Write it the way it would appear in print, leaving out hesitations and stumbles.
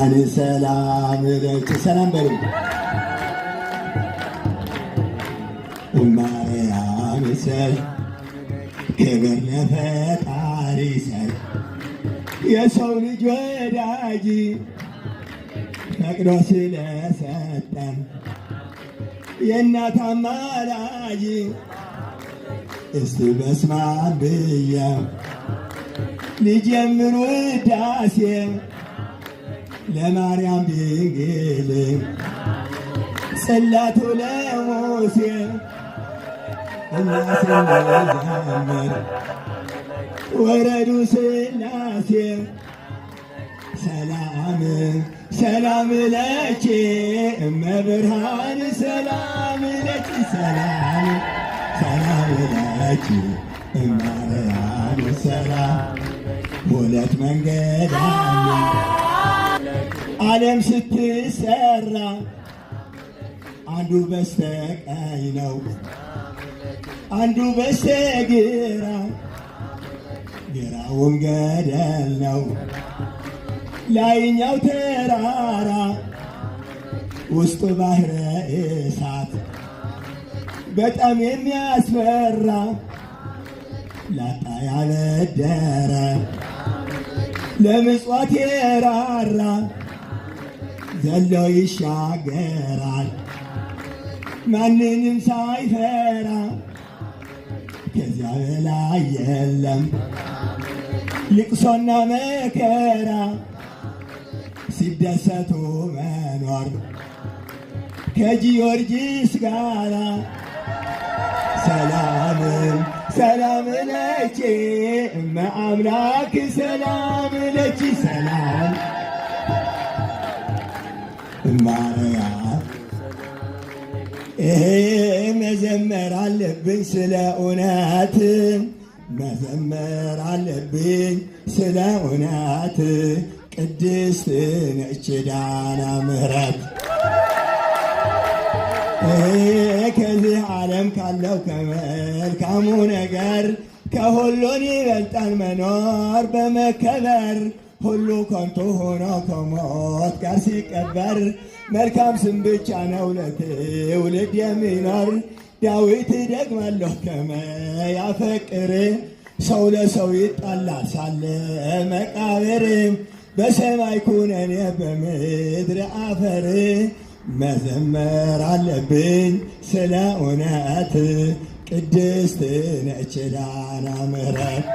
መብርሃን ሰላም ለኪ ሰላም በሉ ማርያም ሰላም ክብር ለፈጣሪ ሰላም የሰው ልጅ ወዳጅ ፈቅዶ ስለሰጠን የእናት አማላጅ እስቲ በስመ አብ ብዬ ልጀምር ውዳሴ ለማርያም ድንግል ጽላቱ ለሙሴ እናስንዘምር ወረዱ ሥላሴ ሰላም ሰላም ለኪ እመብርሃን ሰላም ለኪ ሰላም ሰላም ለኪ እመብርሃን ሰላም ሁለት መንገድ አለ ዓለም ስትሰራ አንዱ በስተቀኝ ነው አንዱ በስተግራ ግራውም ገደል ነው ላይኛው ተራራ ውስጡ ባህረ እሳት በጣም የሚያስፈራ ላጣ ያበደረ ለምጽዋት የራራ ዘሎ ይሻገራል ማንንም ሳይፈራ ከዚያ በላይ የለም ልቅሶና መከራ ሲደሰቱ መኖር ከጊዮርጊስ ጋራ ሰላም ሰላም ለኪ እመ አምላክ ሰላም ለኪ ሰላም ማርያም መዘመር አለብኝ ስለ እውነት መዘመር አለብኝ ስለ እውነት ቅድስት ነች ዳና ምሕረት ከዚህ ዓለም ካለው ከመልካሙ ነገር ከሁሉን ይበልጣል መኖር በመከበር ሁሉ ከንቱ ሆኖ ከሞት ጋር ሲቀበር መልካም ስም ብቻ ነው ለትውልድ የሚኖር ዳዊት ደግማለሁ ከመ ያፈቅር ሰው ለሰው ይጣላል ሳለ መቃብር በሰማይ ኩነኔ በምድር አፈር መዘመር አለብኝ ስለ እውነት ቅድስት ነች ዳና ምሕረት